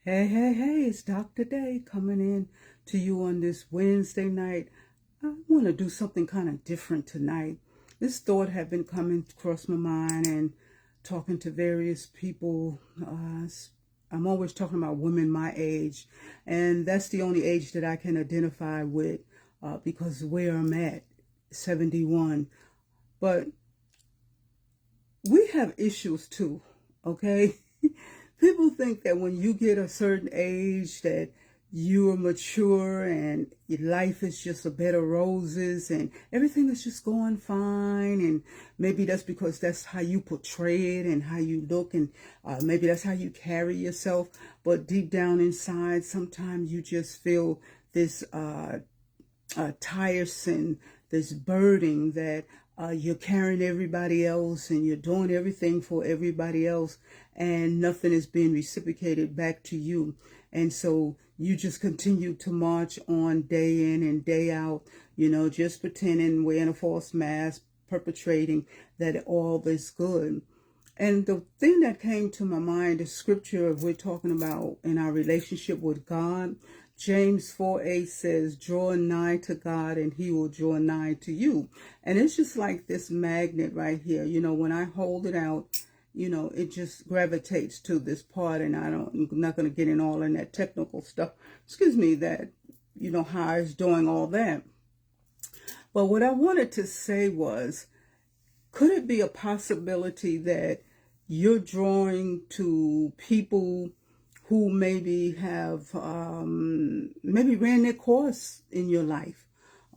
Hey, hey, hey, it's Dr. Day coming in to you on this Wednesday night. I want to do something kind of different tonight. This thought had been coming across my mind and talking to various people. I'm always talking about women my age, and that's the only age that I can identify with because where I'm at, 71. But we have issues too, okay? People think that when you get a certain age that you are mature and your life is just a bed of roses and everything is just going fine, and maybe that's because that's how you portray it and how you look, and maybe that's how you carry yourself. But deep down inside, sometimes you just feel this tiresome, this burden that you're carrying everybody else and you're doing everything for everybody else, and nothing is being reciprocated back to you. And so you just continue to march on day in and day out, just pretending, wearing a false mask, perpetrating that all is good. And the thing that came to my mind, the scripture we're talking about in our relationship with God, James 4:8 says, draw nigh to God and he will draw nigh to you. And it's just like this magnet right here. When I hold it out, it just gravitates to this part. And I'm not going to get in all in that technical stuff. Excuse me, how it's doing all that. But what I wanted to say was, could it be a possibility that you're drawing to people who maybe have maybe ran their course in your life,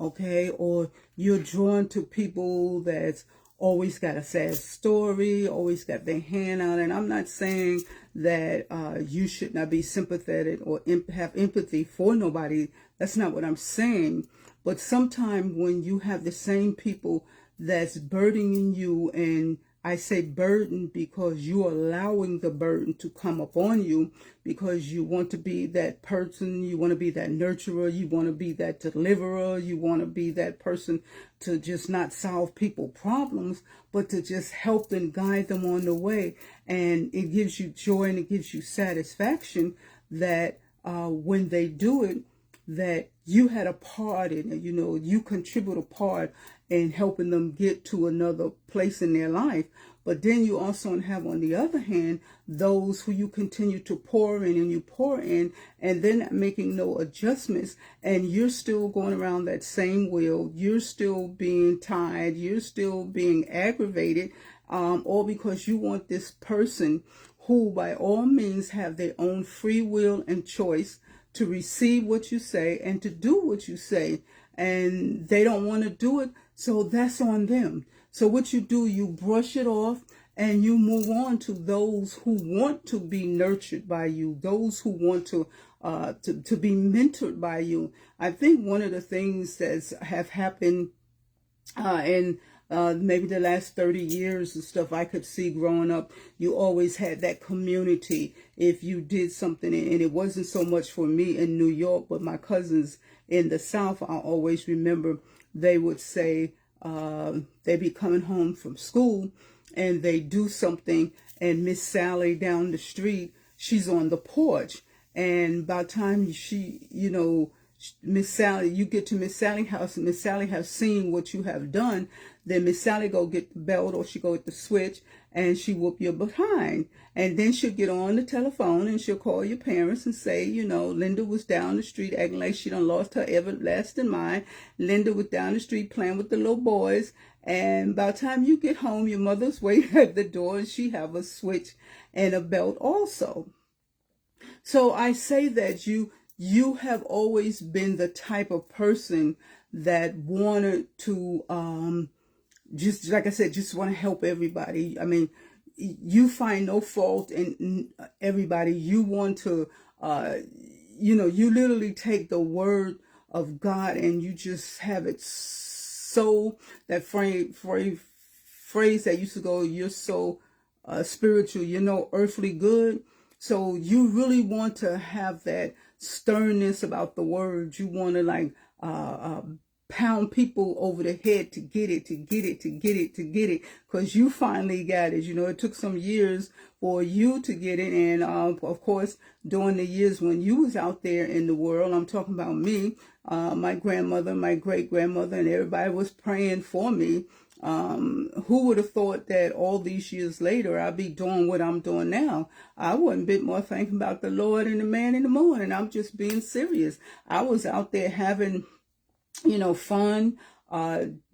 okay? Or you're drawn to people that's always got a sad story, always got their hand out. And I'm not saying that you should not be sympathetic or have empathy for nobody. That's not what I'm saying. But sometimes when you have the same people that's burdening you, and I say burden because you're allowing the burden to come upon you because you want to be that person, you want to be that nurturer, you want to be that deliverer, you want to be that person to just not solve people problems, but to just help and guide them on the way. And it gives you joy and it gives you satisfaction that when they do it, that you had a part in it, you contribute a part in helping them get to another place in their life. But then you also have, on the other hand, those who you continue to pour in and you pour in, and they're not making no adjustments, and you're still going around that same wheel. You're still being tired. You're still being aggravated, all because you want this person who, by all means, have their own free will and choice to receive what you say and to do what you say. And they don't want to do it, so that's on them. So what you do, you brush it off and you move on to those who want to be nurtured by you, those who want to be mentored by you. I think one of the things that have happened in maybe the last 30 years and stuff I could see growing up, you always had that community. If you did something, and it wasn't so much for me in New York, but my cousins in the South, I always remember they would say, they'd be coming home from school and they do something, and Miss Sally down the street, she's on the porch. And by the time Miss Sally, you get to Miss Sally's house and Miss Sally has seen what you have done, then Miss Sally go get the belt or she go at the switch and she whoop your behind. And then she'll get on the telephone and she'll call your parents and say, Linda was down the street acting like she done lost her everlasting mind. Linda was down the street playing with the little boys. And by the time you get home, your mother's waiting at the door and she have a switch and a belt also. So I say that you have always been the type of person that wanted to just, like I said, just want to help everybody. I mean, you find no fault in everybody. You want to you literally take the word of God and you just have it so, that phrase that used to go, you're so spiritual, earthly good. So you really want to have that sternness about the word. You want to pound people over the head to get it, because you finally got it. You know, it took some years for you to get it. And of course, during the years when you was out there in the world, I'm talking about me, my grandmother, my great-grandmother, and everybody was praying for me. Who would have thought that all these years later I'll be doing what I'm doing now? I wasn't a bit more thinking about the Lord and the man in the morning. I'm just being serious. I was out there having, you know, fun,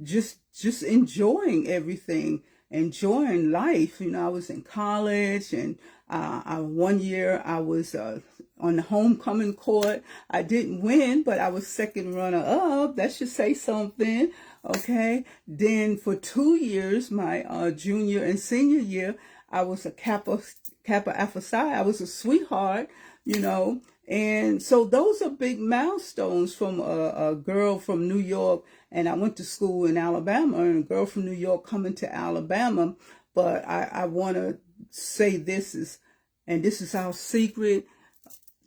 just enjoying everything, enjoying life. You know, I was in college, and one year I was on the homecoming court. I didn't win, but I was second runner up. That should say something. Okay. Then for 2 years, my junior and senior year, I was a Kappa Alpha Psi. I was a sweetheart, you know. And so those are big milestones from a girl from New York. And I went to school in Alabama, and a girl from New York coming to Alabama. But I want to say this is our secret.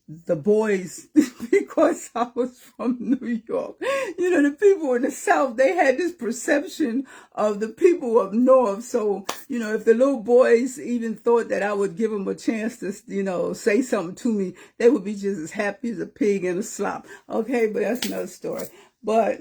The boys, because I was from New York, you know, the people in the South, they had this perception of the people up North. So, you know, if the little boys even thought that I would give them a chance to, you know, say something to me, they would be just as happy as a pig in a slop. Okay, but that's another story. But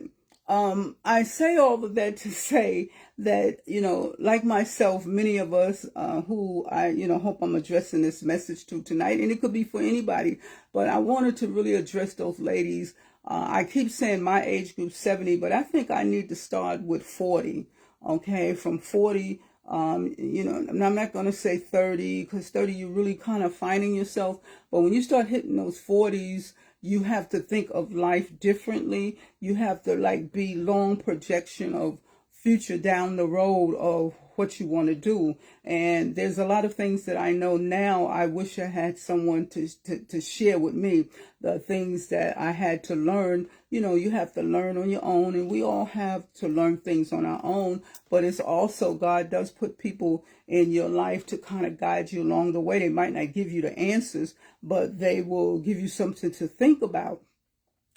I say all of that to say that, you know, like myself, many of us who I, you know, hope I'm addressing this message to tonight, and it could be for anybody, but I wanted to really address those ladies. I keep saying my age group 70, but I think I need to start with 40. Okay, from 40. You know, and I'm not going to say 30, because 30, you're really kind of finding yourself. But when you start hitting those 40s, you have to think of life differently. You have to like be long projection of future down the road of what you want to do. And there's a lot of things that I know now. I wish I had someone to share with me the things that I had to learn. You know, you have to learn on your own, and we all have to learn things on our own. But it's also, God does put people in your life to kind of guide you along the way. They might not give you the answers, but they will give you something to think about.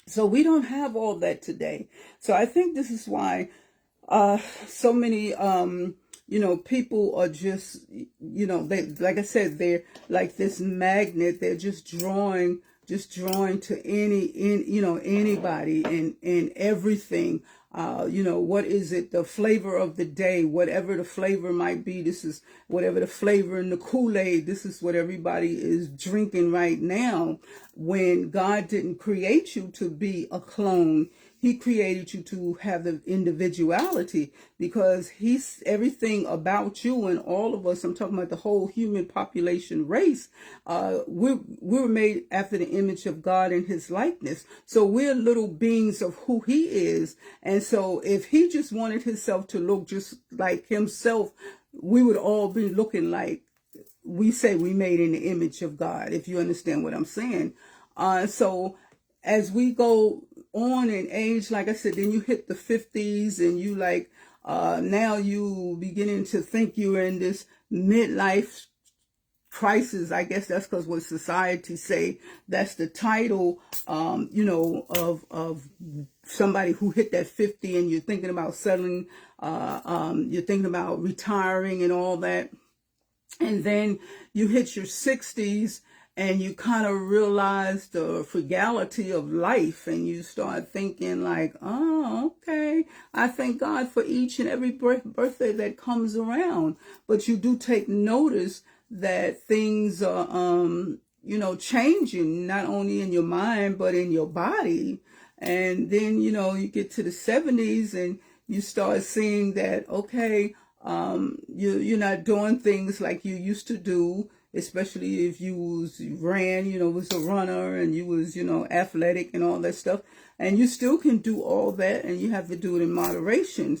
So we don't have all that today. So I think this is why so many, you know, people are just, you know, they, like I said, they're like this magnet. They're just drawing to you know, anybody and everything. You know, what is it? The flavor of the day, whatever the flavor might be. This is whatever the flavor in the Kool-Aid. This is what everybody is drinking right now. When God didn't create you to be a clone, He created you to have the individuality, because He's everything about you and all of us. I'm talking about the whole human population race. We were made after the image of God in His likeness. So we're little beings of who He is. And so if He just wanted Himself to look just like Himself, we would all be looking like we say we made in the image of God, if you understand what I'm saying. So as we go on in age, like I said, then you hit the 50s, and you like, now you beginning to think you're in this midlife crisis. I guess that's because what society say, that's the title, you know, of somebody who hit that 50, and you're thinking about settling, you're thinking about retiring and all that. And then you hit your 60s, and you kind of realize the frugality of life, and you start thinking like, oh, okay, I thank God for each and every birthday that comes around. But you do take notice that things are, you know, changing, not only in your mind, but in your body. And then, you know, you get to the 70s, and you start seeing that, okay, you're not doing things like you used to do, especially if you ran, you know, was a runner, and you was, you know, athletic and all that stuff. And you still can do all that, and you have to do it in moderation.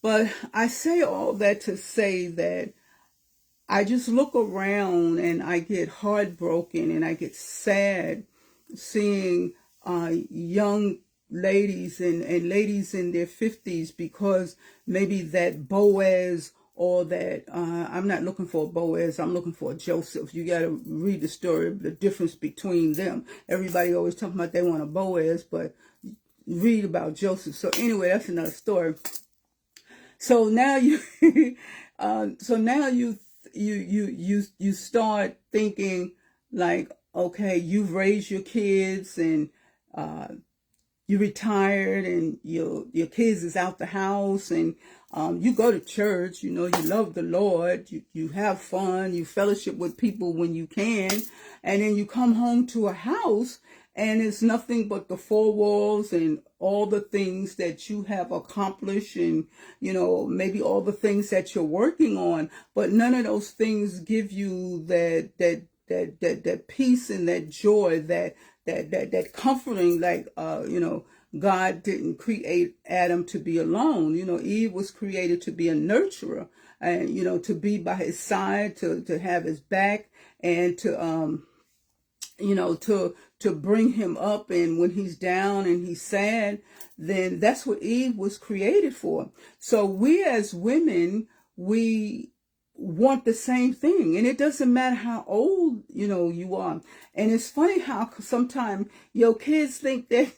But I say all that to say that I just look around, and I get heartbroken, and I get sad seeing young ladies and ladies in their 50s, because maybe that Boaz, or that, I'm not looking for a Boaz, I'm looking for a Joseph. You got to read the story, the difference between them. Everybody always talking about they want a Boaz, but read about Joseph. So anyway, that's another story. So now you, so now you start thinking like, okay, you've raised your kids and uh, you retired and your kids is out the house and you go to church, you know, you love the Lord, you have fun, you fellowship with people when you can, and then you come home to a house and it's nothing but the four walls and all the things that you have accomplished and, you know, maybe all the things that you're working on, but none of those things give you that peace and that joy, that comforting, like, you know, God didn't create Adam to be alone. You know, Eve was created to be a nurturer and, you know, to be by his side, to have his back and to, you know, to bring him up. And when he's down and he's sad, then that's what Eve was created for. So we as women, we want the same thing, and it doesn't matter how old, you know, you are. And it's funny how sometimes your kids think that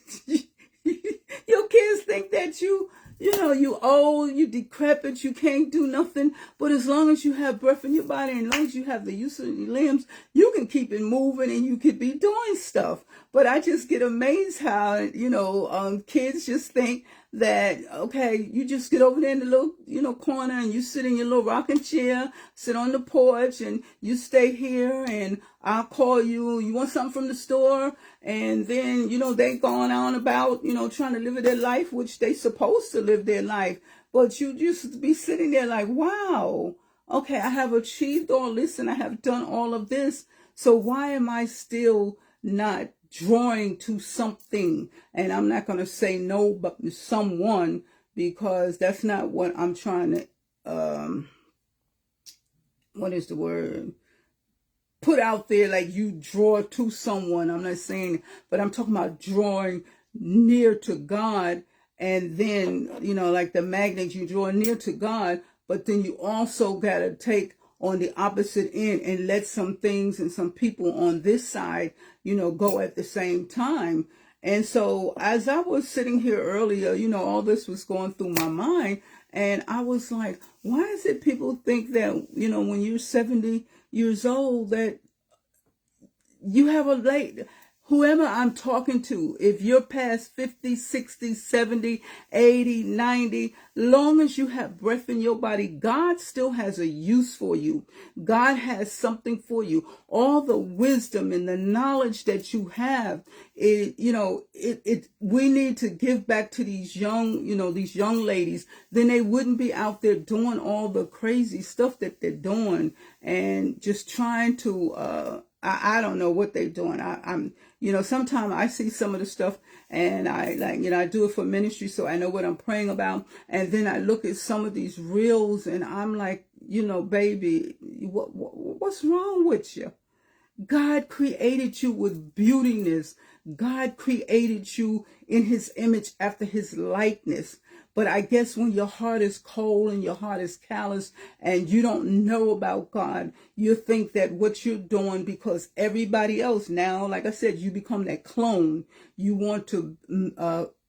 your kids think that you know, you old, you decrepit, you can't do nothing. But as long as you have breath in your body, and as long as you have the use of your limbs, you can keep it moving and you could be doing stuff. But I just get amazed how, you know, kids just think that, okay, you just get over there in the little, you know, corner and you sit in your little rocking chair, sit on the porch and you stay here and I'll call you. You want something from the store? And then, you know, they going on about, you know, trying to live their life, which they supposed to live their life. But you just be sitting there like, wow, okay, I have achieved all this and I have done all of this. So why am I still not drawing to something? And I'm not going to say no, but someone, because that's not what I'm trying to, what is the word? Put out there, like you draw to someone. I'm not saying, but I'm talking about drawing near to God. And then, you know, like the magnet, you draw near to God, but then you also got to take on the opposite end and let some things and some people on this side, you know, go at the same time. And so as I was sitting here earlier, you know, all this was going through my mind. And I was like, why is it people think that, you know, when you're 70 years old, that you have a late, whoever I'm talking to, if you're past 50, 60, 70, 80, 90, long as you have breath in your body, God still has a use for you. God has something for you. All the wisdom and the knowledge that you have, we need to give back to these young, you know, these young ladies. Then they wouldn't be out there doing all the crazy stuff that they're doing and just trying to, I don't know what they're doing. I'm, you know, sometimes I see some of the stuff and I like, you know, I do it for ministry, so I know what I'm praying about. And then I look at some of these reels and I'm like, you know, baby, what's wrong with you? God created you with beautiness. God created you in his image after his likeness. But I guess when your heart is cold and your heart is callous and you don't know about God, you think that what you're doing, because everybody else now, like I said, you become that clone. You want to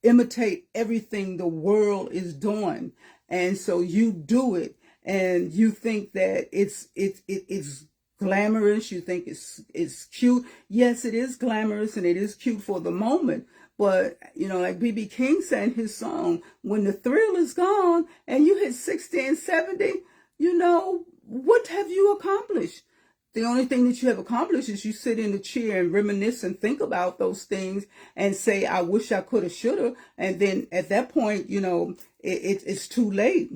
imitate everything the world is doing. And so you do it and you think that it's glamorous. You think it's cute. Yes, it is glamorous and it is cute for the moment. But, you know, like B.B. King said in his song, when the thrill is gone and you hit 60 and 70, you know, what have you accomplished? The only thing that you have accomplished is you sit in the chair and reminisce and think about those things and say, I wish I could have, should have. And then at that point, you know, it's too late.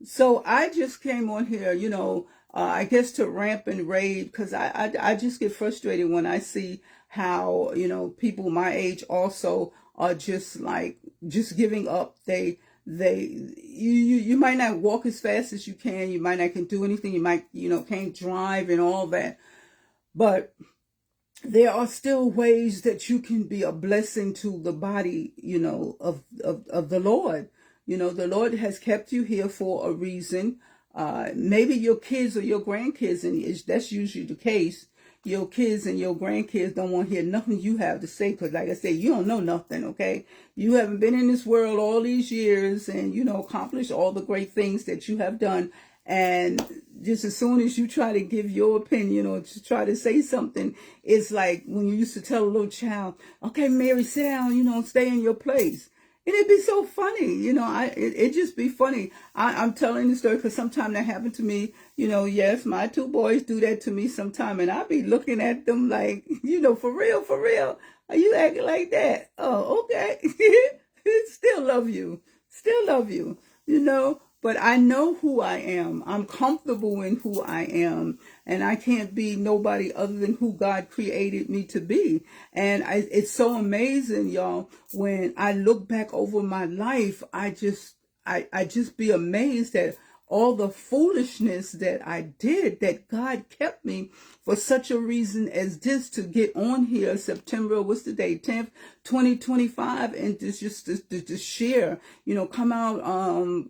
So I just came on here, you know, I guess to rant and rave, because I just get frustrated when I see how, you know, people my age also are just like, just giving up. You might not walk as fast as you can. You might not can do anything. You might, you know, can't drive and all that. But there are still ways that you can be a blessing to the body, you know, of the Lord. You know, the Lord has kept you here for a reason. Maybe your kids or your grandkids, and that's usually the case, your kids and your grandkids don't want to hear nothing you have to say, because like I said, you don't know nothing, okay? You haven't been in this world all these years and, accomplished all the great things that you have done. And just as soon as you try to give your opinion or to try to say something, it's like when you used to tell a little child, okay, Mary, sit down, stay in your place. And it'd be so funny, it just be funny. I'm telling the story because sometimes that happened to me. Yes, my two boys do that to me sometime. And I be looking at them like, for real. Are you acting like that? Oh, okay. Still love you. But I know who I am. I'm comfortable in who I am. And I can't be nobody other than who God created me to be. And it's so amazing, y'all. When I look back over my life, I just be amazed at all the foolishness that I did, that God kept me for such a reason as this, to get on here September, what's the date, 10th, 2025, and to share, come out,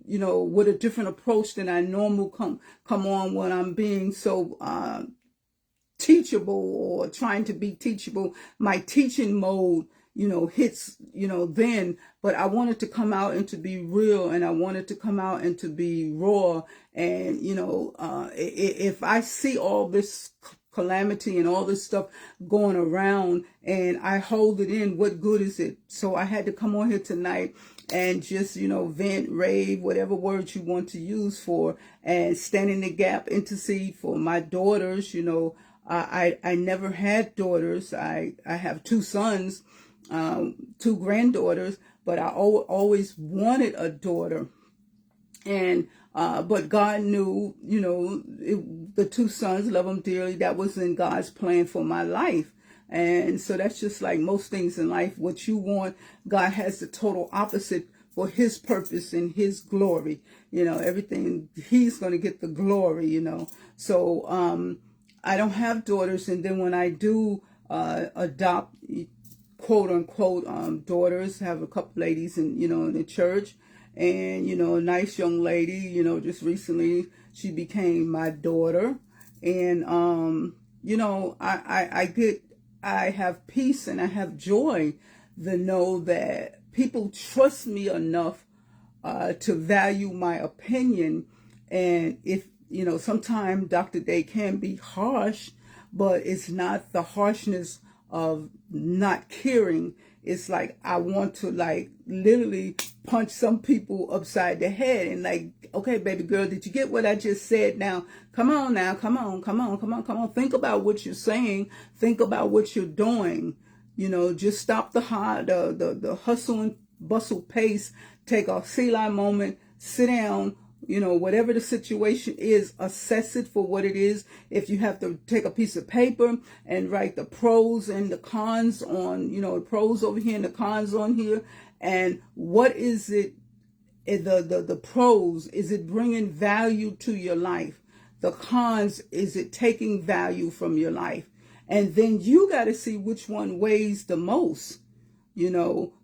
with a different approach than I normally come on when I'm being so teachable or trying to be teachable. My teaching mode hits, then, but I wanted to come out and to be real, and I wanted to come out and to be raw. And, if I see all this calamity and all this stuff going around and I hold it in, what good is it? So I had to come on here tonight and just, vent, rave, whatever words you want to use for, and stand in the gap, intercede for my daughters. I never had daughters. I have two sons, two granddaughters, but I always wanted a daughter. And but God knew, the two sons, love them dearly. That was in God's plan for my life. And so that's just like most things in life. What you want, God has the total opposite for his purpose and his glory. Everything, he's going to get the glory, So I don't have daughters. And then when I do adopt, quote unquote, daughters, have a couple ladies in the church. And, a nice young lady, just recently she became my daughter. And, I have peace and I have joy to know that people trust me enough to value my opinion. And if, sometimes Dr. Day can be harsh, but it's not the harshness of not caring. It's like I want to literally punch some people upside the head and okay, baby girl, did you get what I just said? Now, come on now, come on. Think about what you're saying. Think about what you're doing. Just stop the hustle and bustle pace. Take a Selah moment, sit down. Whatever the situation is, assess it for what it is. If you have to take a piece of paper and write the pros and the cons on, the pros over here and the cons on here. And what is it, the pros, is it bringing value to your life? The cons, is it taking value from your life? And then you got to see which one weighs the most.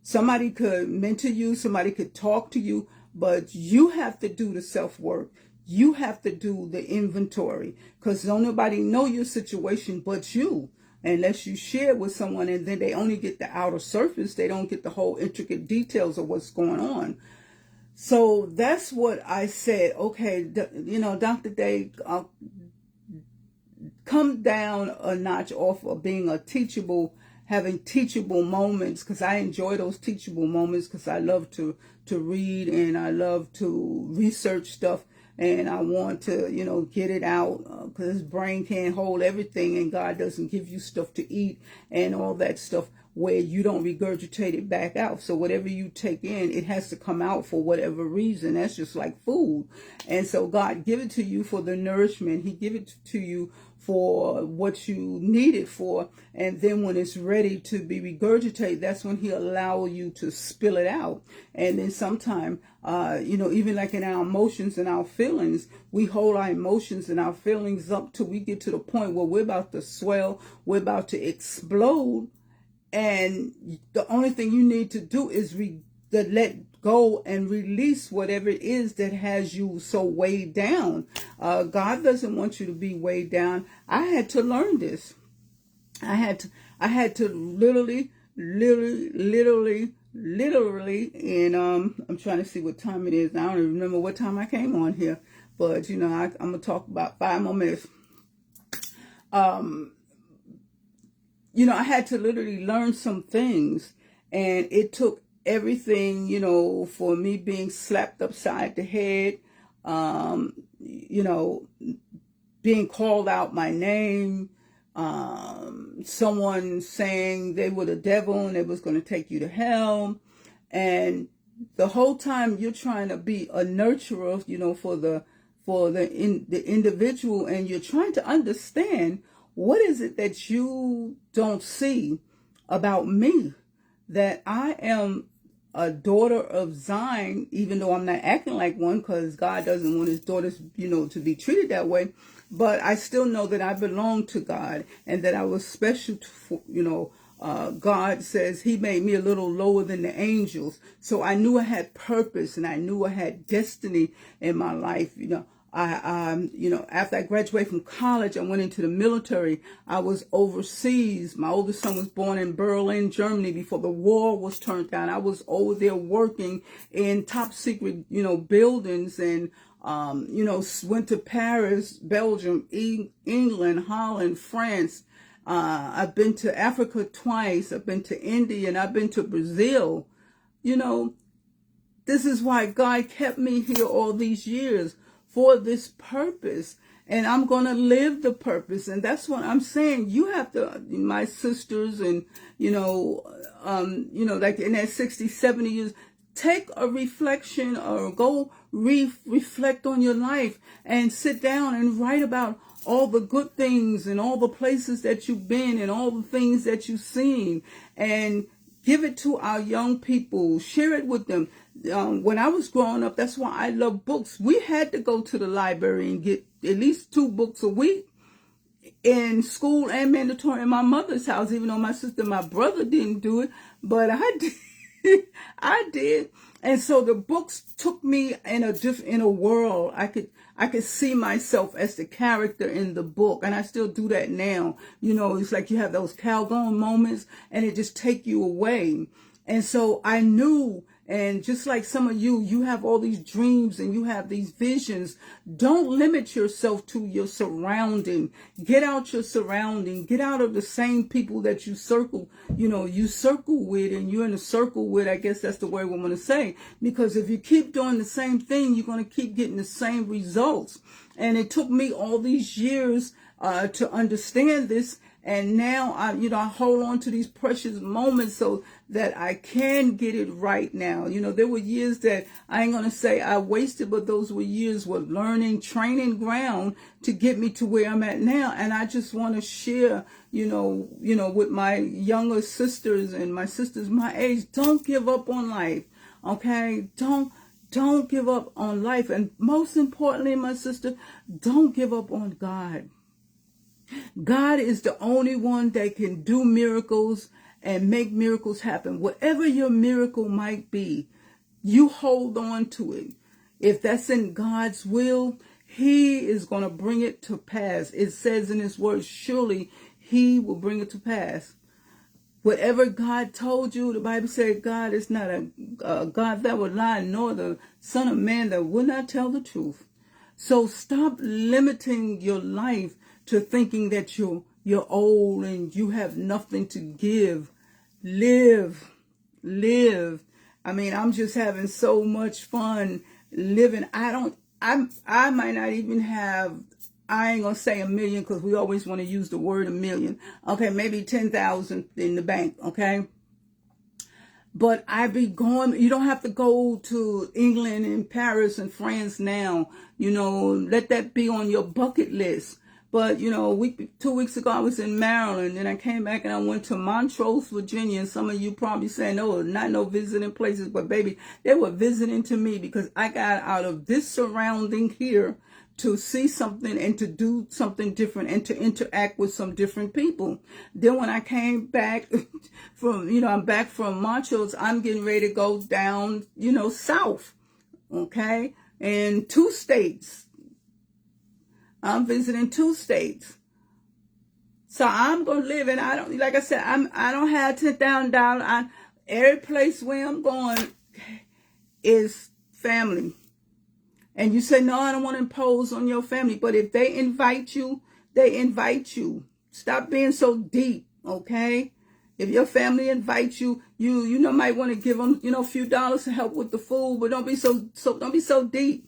Somebody could mentor you, somebody could talk to you, but you have to do the self-work. You have to do the inventory, because don't nobody know your situation but you, unless you share with someone, and then they only get the outer surface. They don't get the whole intricate details of what's going on. So that's what I said. Okay, Dr. Day, come down a notch off of being a teachable, having teachable moments, because I enjoy those teachable moments, because I love to read and I love to research stuff, and I want to, get it out, because his brain can't hold everything, and God doesn't give you stuff to eat and all that stuff where you don't regurgitate it back out. So whatever you take in, it has to come out for whatever reason. That's just like food. And so God give it to you for the nourishment. He give it to you for what you need it for. And then when it's ready to be regurgitated, that's when he'll allow you to spill it out. And then sometime, even like in our emotions and our feelings, we hold our emotions and our feelings up till we get to the point where we're about to swell, we're about to explode. And the only thing you need to do is let go and release whatever it is that has you so weighed down. God doesn't want you to be weighed down. I had to learn this. I had to literally, and I'm trying to see what time it is. I don't even remember what time I came on here, but I'm gonna talk about 5 more minutes. I had to literally learn some things, and it took everything, for me being slapped upside the head, being called out my name, someone saying they were the devil and it was going to take you to hell. And the whole time you're trying to be a nurturer, the individual, and you're trying to understand what is it that you don't see about me, that I am a daughter of Zion, even though I'm not acting like one, because God doesn't want his daughters, to be treated that way. But I still know that I belong to God and that I was special to, God says he made me a little lower than the angels. So I knew I had purpose and I knew I had destiny in my life. After I graduated from college, I went into the military. I was overseas. My oldest son was born in Berlin, Germany, before the war was turned down. I was over there working in top secret, buildings, and went to Paris, Belgium, England, Holland, France. I've been to Africa twice. I've been to India, and I've been to Brazil. This is why God kept me here all these years, for this purpose. And I'm going to live the purpose. And that's what I'm saying. You have to, my sisters, and, like in that 60, 70 years, take a reflection or go reflect on your life and sit down and write about all the good things and all the places that you've been and all the things that you've seen, and give it to our young people. Share it with them. When I was growing up, that's why I love books. We had to go to the library and get at least 2 books a week in school and mandatory in my mother's house, even though my sister and my brother didn't do it, but I did. I did. And so the books took me in a world. I could see myself as the character in the book, and I still do that now. It's like you have those Calgon moments, and it just take you away. And so I knew, and just like some of you have all these dreams and you have these visions. Don't limit yourself to your surrounding. Get out your surrounding. Get out of the same people that you circle with, and you're in a circle with, I guess that's the word we want to say. Because if you keep doing the same thing, you're going to keep getting the same results. And it took me all these years to understand this. And now I hold on to these precious moments so that I can get it right now. There were years that I ain't going to say I wasted, but those were years with learning, training ground to get me to where I'm at now. And I just want to share, with my younger sisters and my sisters my age, don't give up on life. Okay? Don't give up on life. And most importantly, my sister, don't give up on God. God is the only one that can do miracles and make miracles happen. Whatever your miracle might be, you hold on to it. If that's in God's will, he is going to bring it to pass. It says in his word, surely he will bring it to pass. Whatever God told you, the Bible said God is not a God that would lie, nor the Son of Man that would not tell the truth. So stop limiting your life to thinking that you're old and you have nothing to give. Live. I mean, I'm just having so much fun living. I might not even have, I ain't gonna say 1 million, because we always want to use the word 1 million. Okay, maybe 10,000 in the bank. Okay. But I be going, you don't have to go to England and Paris and France now. Let that be on your bucket list. But, 2 weeks ago, I was in Maryland, and I came back and I went to Montrose, Virginia. And some of you probably saying, no, not no visiting places. But, baby, they were visiting to me, because I got out of this surrounding here to see something and to do something different and to interact with some different people. Then when I came back I'm back from Montrose, I'm getting ready to go down, south, okay, in 2 states. I'm visiting 2 states. So I'm gonna live, and I don't, like I said, I don't have $10,000. Every place where I'm going is family. And you say, no, I don't want to impose on your family. But if they invite you, they invite you. Stop being so deep, okay? If your family invites you, you might want to give them, a few dollars to help with the food, but don't be so deep.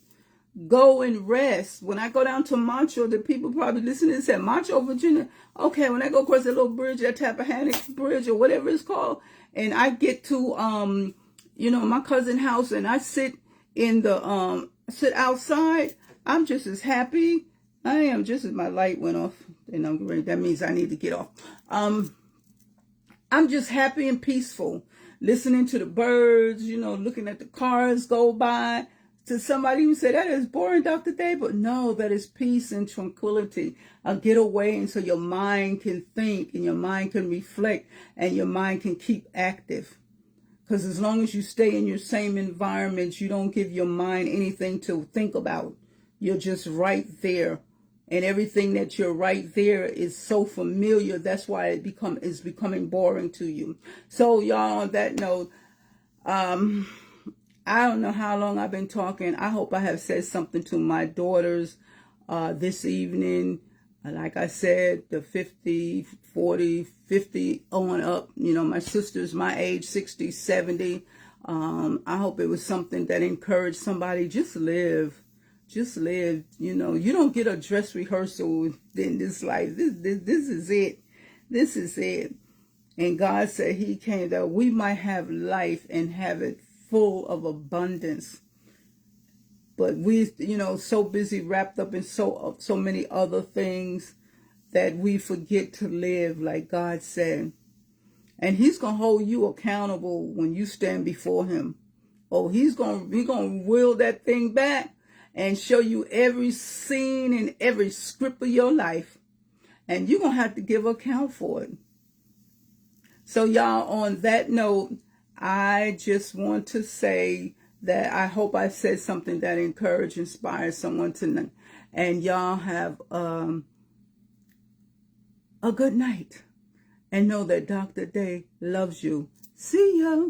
Go and rest. When I go down to Montrose, the people probably listening and say, Montrose, Virginia. Okay, when I go across that little bridge, that Tappahannock Bridge or whatever it's called, and I get to my cousin's house, and I sit in the sit outside, I'm just as happy. I am just as my light went off, and I'm ready. That means I need to get off. I'm just happy and peaceful, listening to the birds, looking at the cars go by. To somebody who said, that is boring, Dr. Day, but no, that is peace and tranquility. Get away, and so your mind can think, and your mind can reflect, and your mind can keep active. Because as long as you stay in your same environment, you don't give your mind anything to think about. You're just right there. And everything that you're right there is so familiar. That's why it's becoming boring to you. So y'all, on that note, I don't know how long I've been talking. I hope I have said something to my daughters this evening. Like I said, the 50, 40, 50 on up. My sister's my age, 60, 70. I hope it was something that encouraged somebody. Just live. Just live. You don't get a dress rehearsal in this life. This is it. This is it. And God said he came that we might have life and have it full of abundance. But we, so busy wrapped up in so many other things that we forget to live like God said. And he's going to hold you accountable when you stand before him. Oh, he's going to reel that thing back and show you every scene and every script of your life. And you're going to have to give account for it. So y'all, on that note, I just want to say that I hope I said something that encouraged, inspires someone tonight. And y'all have a good night. And know that Dr. Day loves you. See ya.